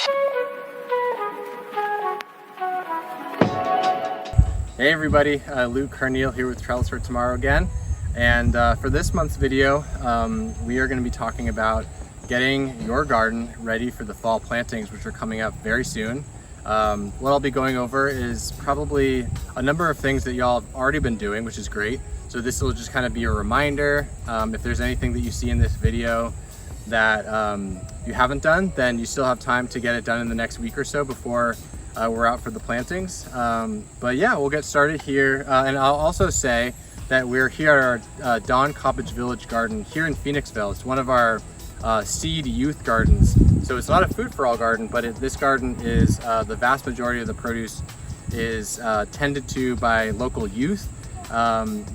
Hey everybody, Luke Carneal here with Trellis for Tomorrow again. And for this month's video, we are going to be talking about getting your garden ready for the fall plantings, which are coming up very soon. What I'll be going over is probably a number of things that y'all have already been doing, which is great. So this will just kind of be a reminder. If there's anything that you see in this video that you haven't done, then you still have time to get it done in the next week or so before we're out for the plantings. But yeah, we'll get started here. And I'll also say that we're here at our Dawn Cottage Village garden here in Phoenixville. It's one of our seed youth gardens. So it's not a food for all garden, but this garden is the vast majority of the produce is tended to by local youth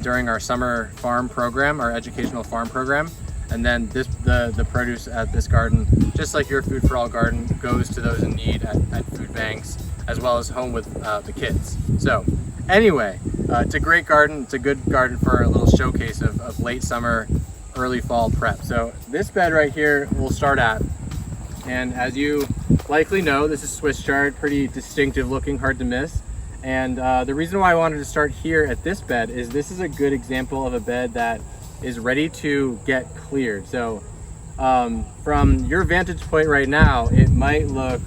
during our summer farm program, our educational farm program. And then the produce at this garden, just like your food for all garden, goes to those in need at food banks, as well as home with the kids. So anyway, it's a great garden. It's a good garden for a little showcase of late summer, early fall prep. So this bed right here we'll start at. And as you likely know, this is Swiss chard, pretty distinctive looking, hard to miss. And the reason why I wanted to start here at this bed is this is a good example of a bed that is ready to get cleared. So from your vantage point right now, it might look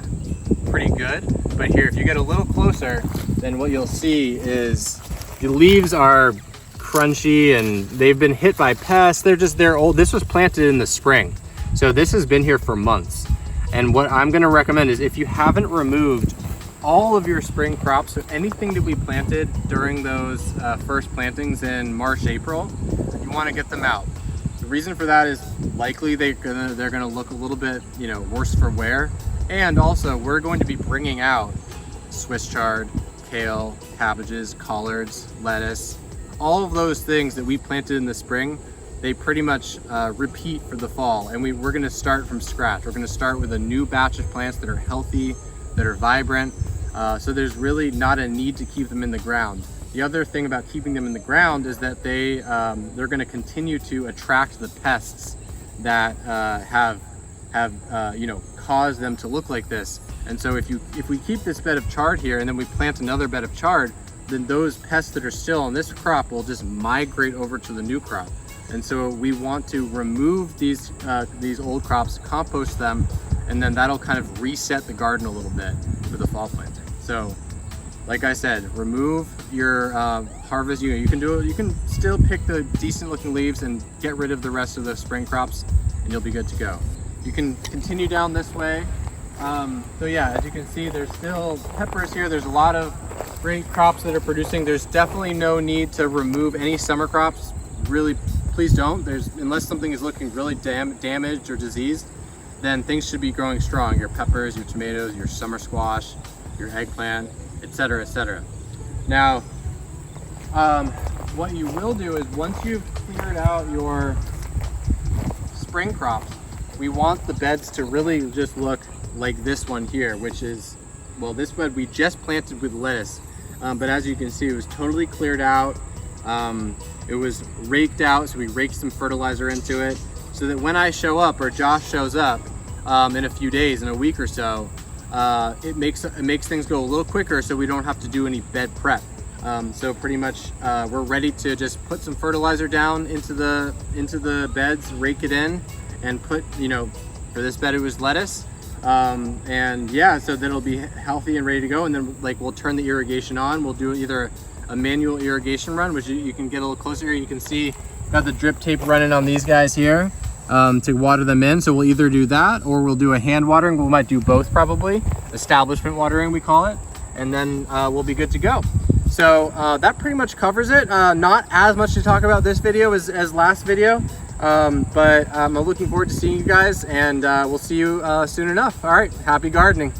pretty good, but here, if you get a little closer, then what you'll see is the leaves are crunchy and they've been hit by pests. They're old. This was planted in the spring, so this has been here for months. And what I'm going to recommend is, if you haven't removed all of your spring crops, so anything that we planted during those first plantings in March, April, you want to get them out. The reason for that is likely they're gonna look a little bit, worse for wear. And also, we're going to be bringing out Swiss chard, kale, cabbages, collards, lettuce, all of those things that we planted in the spring. They pretty much repeat for the fall, and we're going to start from scratch. We're going to start with a new batch of plants that are healthy, that are vibrant. So there's really not a need to keep them in the ground. The other thing about keeping them in the ground is that they're going to continue to attract the pests that have caused them to look like this. And so if we keep this bed of chard here and then we plant another bed of chard, then those pests that are still on this crop will just migrate over to the new crop. And so we want to remove these old crops, compost them, and then that'll kind of reset the garden a little bit for the fall planting. So like I said, remove your harvest. You can still pick the decent looking leaves and get rid of the rest of the spring crops, and you'll be good to go. You can continue down this way. So yeah, as you can see, there's still peppers here. There's a lot of great crops that are producing. There's definitely no need to remove any summer crops. Really, please don't. Unless something is looking really damaged or diseased, then things should be growing strong. Your peppers, your tomatoes, your summer squash, your eggplant, etc., etc. Now, what you will do is, once you've cleared out your spring crops, we want the beds to really just look like this one here, which is, well, this bed we just planted with lettuce, but as you can see, it was totally cleared out. It was raked out, so we raked some fertilizer into it, so that when I show up, or Josh shows up in a few days, in a week or so, it makes things go a little quicker, so we don't have to do any bed prep. So pretty much we're ready to just put some fertilizer down into the beds, rake it in, and put, for this bed it was lettuce, and yeah, so then it'll be healthy and ready to go. And then we'll turn the irrigation on. We'll do either a manual irrigation run, which you can get a little closer here. You can see got the drip tape running on these guys here to water them in. So we'll either do that, or we'll do a hand watering. We might do both, probably establishment watering we call it, and then we'll be good to go. So that pretty much covers it. Not as much to talk about this video as last video, but I'm looking forward to seeing you guys, and we'll see you soon enough. All right, happy gardening.